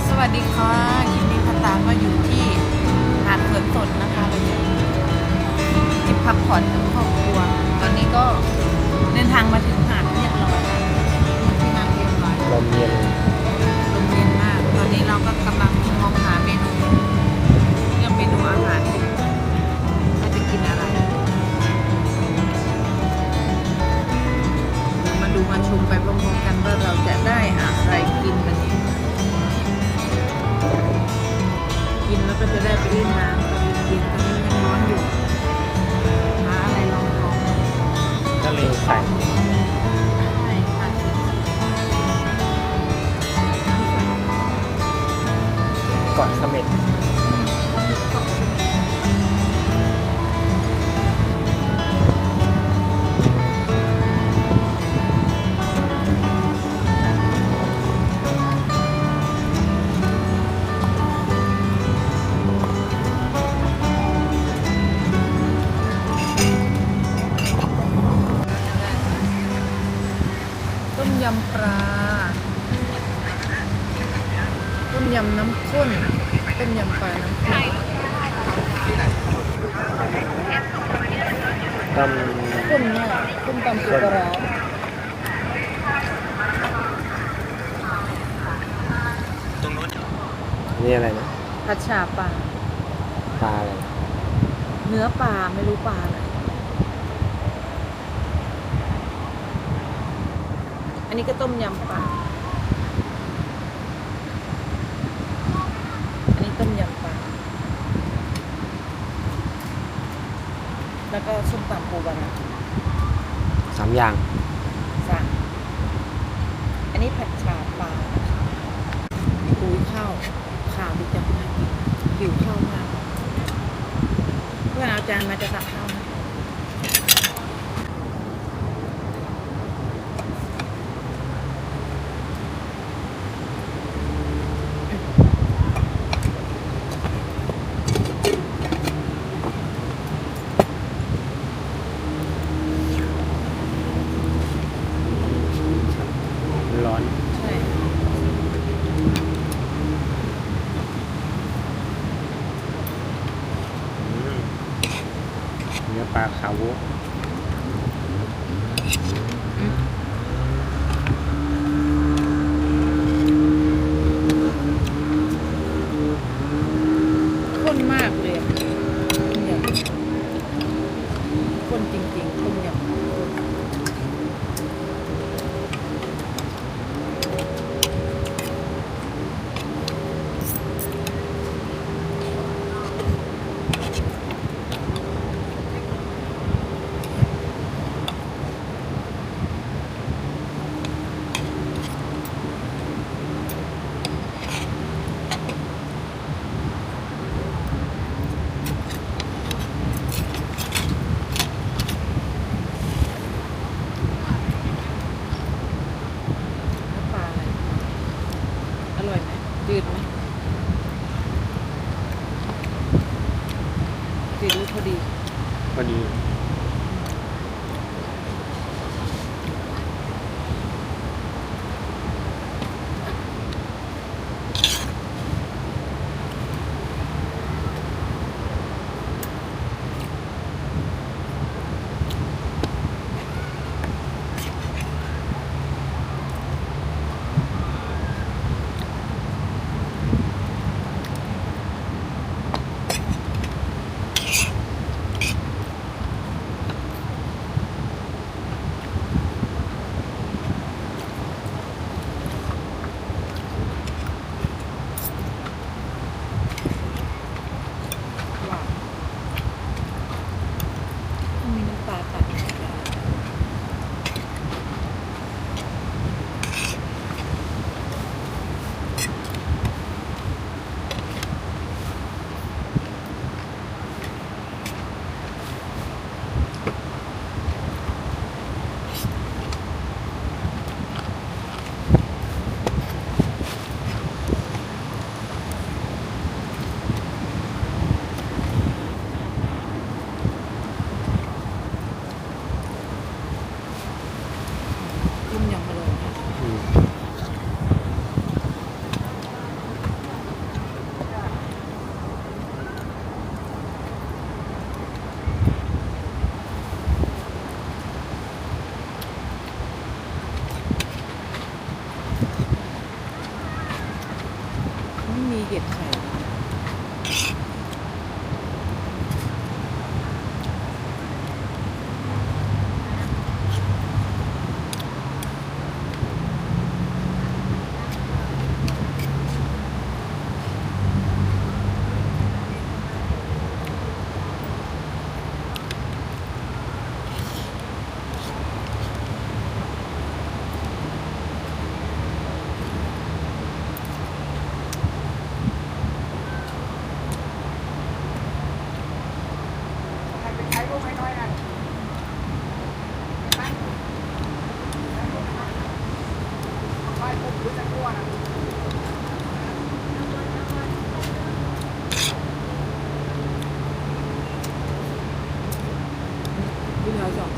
สวัสดีค่ะคลิปนี้พัตตาก็อยู่ที่หาดสวนสนนะคะเราอยู่ที่พักผ่อนกับครอบครัวตอนนี้ก็เดินทางมาถึงหาดเรียบร้อยที่นั่งเรียบร้อย ลมเย็น ลมเย็นมากตอนนี้เราก็กำลังมองหาเมนูเลือกเมนูอาหารว่าจะกินอะไรเดี๋ยวมาดูมาชมไปพร้อมๆกันว่าเราจะได้อะไรกินวันนี้ กินแล้วก็จะได้ไปเล่นน้ำตอนเย็นๆตอนนี้ยังร้อนอยู่หาอะไรลอง ทะเลไข่ ใช่ค่ะ เกาะเสม็ดต้มยำปลาต้มยำน้ำข้นต้มยำปลาน้ำข้น ต้ม ข้นมากต้มตำปูปลาร้า นี่อะไรนะ ผัดฉ่าปลา ปลาอะไร เนื้อปลาไม่รู้ปลาอะไรอันนี้ก็ต้มยำปลาอันนี้ต้มยำปลาแล้วก็ส้มตำปูปลาร้า 3 อย่าง สั่งอันนี้ผัดฉ่าปลานะคะอุ้ยข้าวดีจังน่ากินหิวข้าวมากเพื่อนเอาจานมาจะตักข้าวนะร้อน ใช่เนื้อปลาขาวโว ข้นมากเลยอะต้มยำข้นจริงๆต้มยำน้ำปลาอะไรอร่อยไหมจืดไหมจืดหรือพอดี พอดี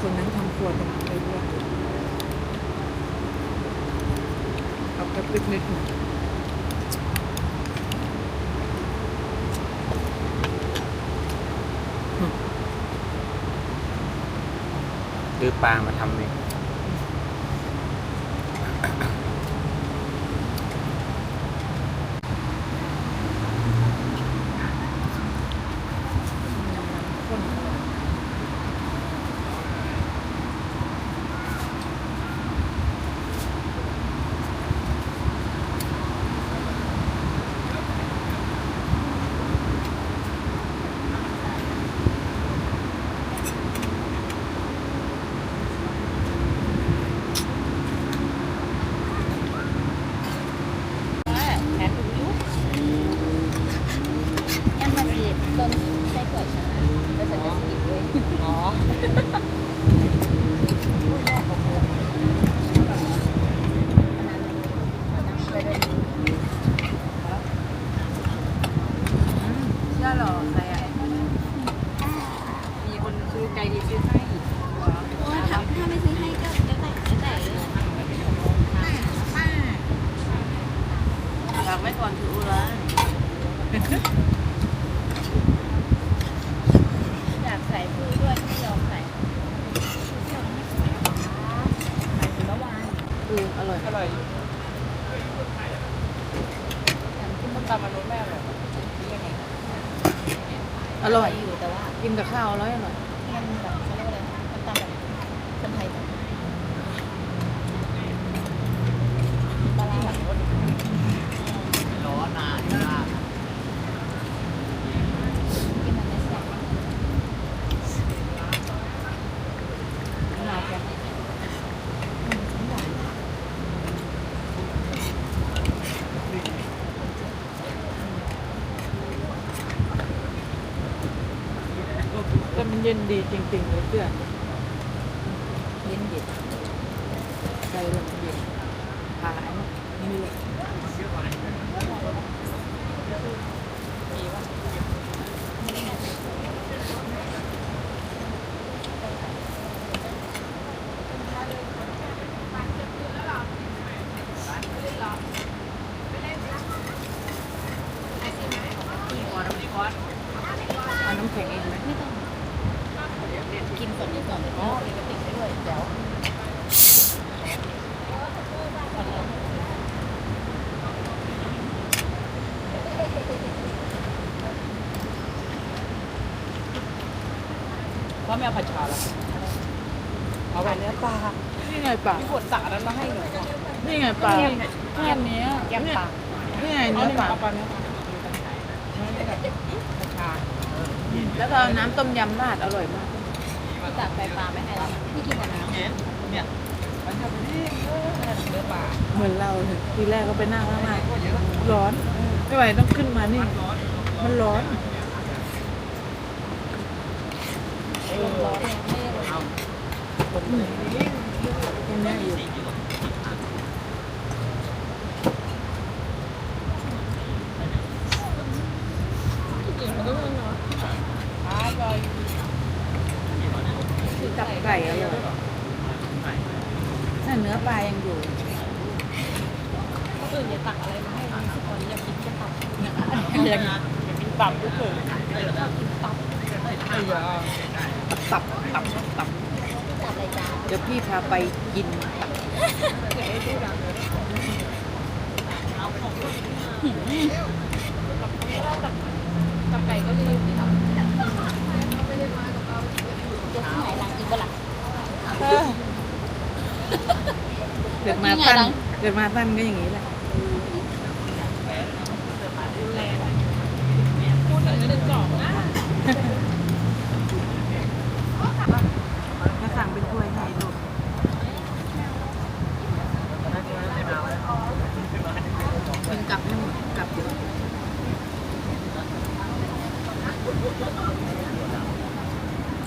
คนนั้นทำครัวตรงนั้นเลยด้วยเอาไปปิกนิกหน่อย ซื้อปลามาทำเอง ข้นอร่อยแถมทุกยุค em mà gì cơm xe cởi sáng bây giờ sẽ kịp với อ๋อ เชื่อเหรอใครอ่ะ มีคนซื้อใจดีซื้อให้ ôi thảo hai mươi thứ hay cơ cái này ฝากไว้ก่อนถืออุระ อยากใส่มือด้วยไม่ยอมใส่ใส่ถึงเมื่อวาน อร่อย อร่อยอยู่ กิน ต้มตำมันนู้นแม่อร่อยอร่อย อยู่แต่ว่า กินกับข้าวอร่อยอร่อย มันแบบเขาเรียกว่าอะไรน้ำตาลแบบคนไทยแบบปลาร้าแบบร้อนนานมากกินมันไม่แซ่บ น่าแกแต่มันเย็นดีจริงๆเลยเพื่อนเย็นเย็นใจลมเย็นหายนี่เลยเอาน้ำแข็งเองไหม ไม่ต้องกินก่อนดีกว่าอ๋อกินกระติกไปด้วยเดี๋ยว ว่าไม่เอาผัดชาแล้วเอาไปเนื้อปลา นี่ไงปลาขวดสานั้นมาให้หนูนี่ไงปลาแค่นี้ แกงปลา นี่ไงเนื้อปลาปลาเนื้อปลาชาแล้วก็เอาน้ำต้มยำราดอร่อยมาก พี่ตักไปปลาไม่ให้แล้วพี่กินแต่น้ำ เนี่ยมันทำนี่เนื้อปลาเหมือนเราเลยทีแรกก็ไปนั่งข้างในร้อน ไม่ไหวต้องขึ้นมานี่ มันร้อน ลมร้อนเนี่ยไม่ได้ลม ตรงนี้อยู่ตับไก่อร่อยถ้าเนื้อปลายังอยู่ คนอื่นอย่าตักอะไรมาให้รู้สึกวันนี้อยากกินแค่ตับ ยังกินตับด้วยเถอะ ชอบกินตับ ตับ ตับอะไรจ้า เดี๋ยวพี่พาไปกิน ตับไก่ก็ลืมสิครับเดี๋ยวที่ไหนหลังอีกบ้างล่ะ เกิดมาตั้นเกิดมาตั้นก็อย่างนี้แหละ พูดถึงเรื่องกรอบนะ ถ้าสั่งเป็นถ้วยให้ลูกกินกับนู่นกับอยู่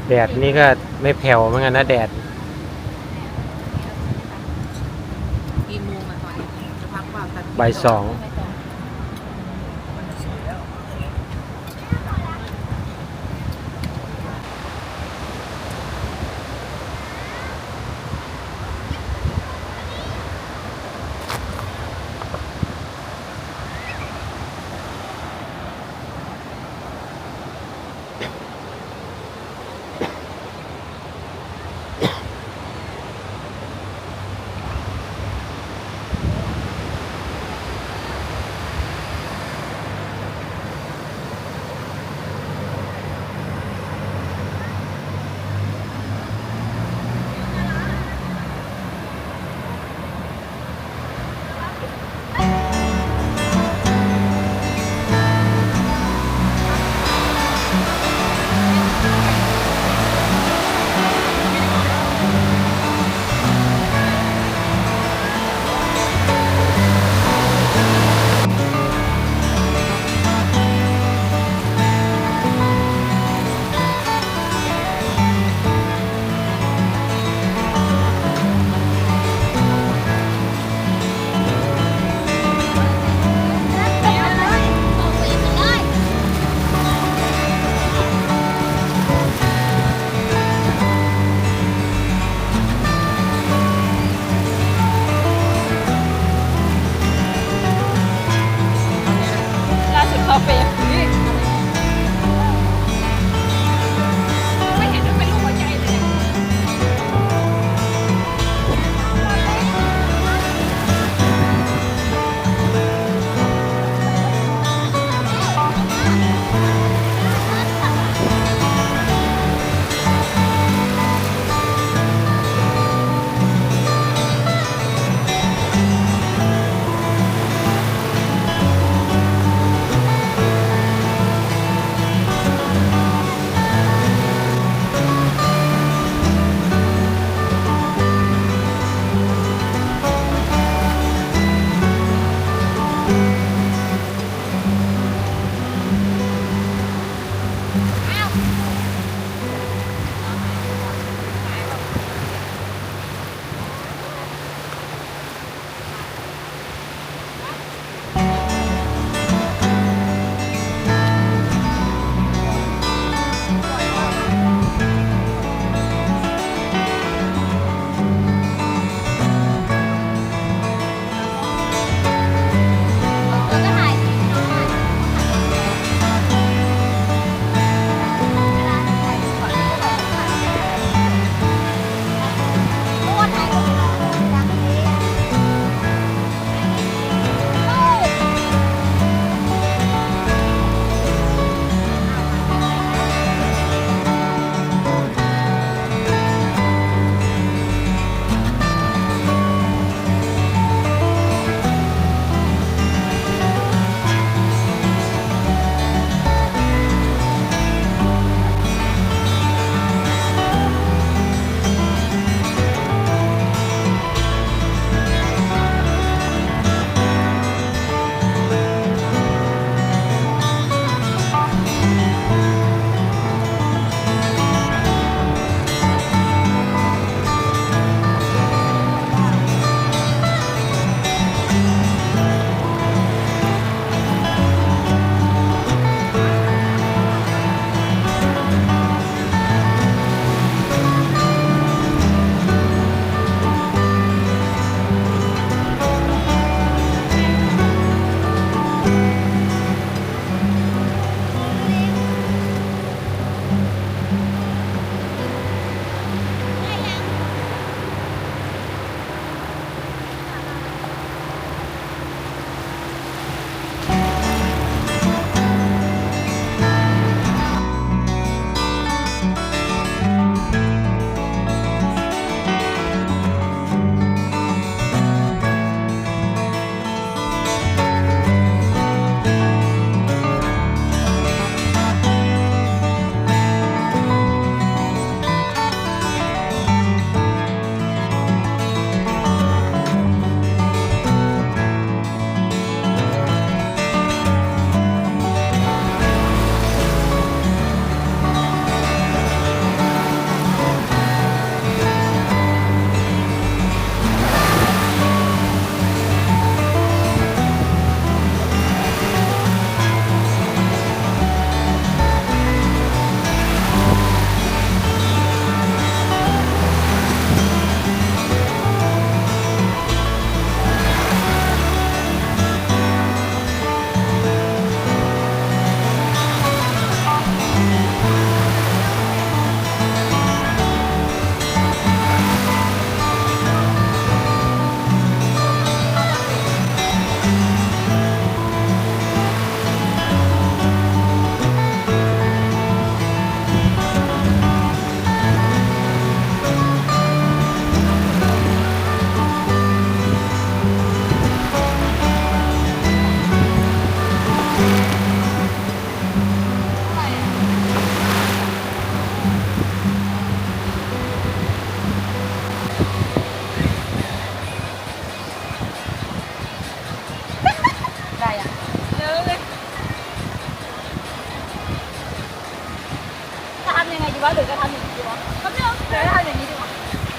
แดดนี่ก็ไม่แผ่วเหมือนกันนะแดด กี่โมงอะตอนนี้จะพักเปล่าตัด บ่ายสอง อ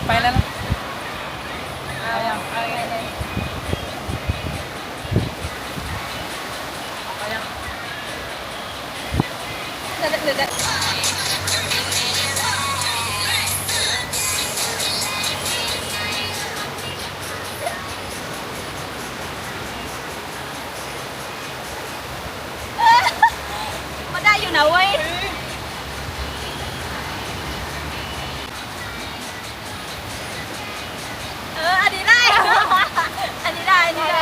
ไปแล้วนะเอายังเอายังเอายังเดี๋ยวมาได้อยู่นะเว้ยอันนี้ได้ อันนี้ได้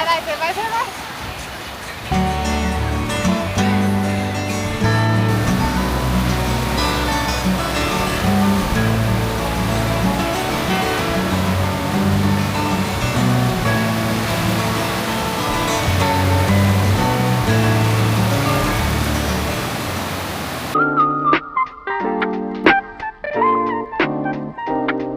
ได้เสร็จไปใช่ไหม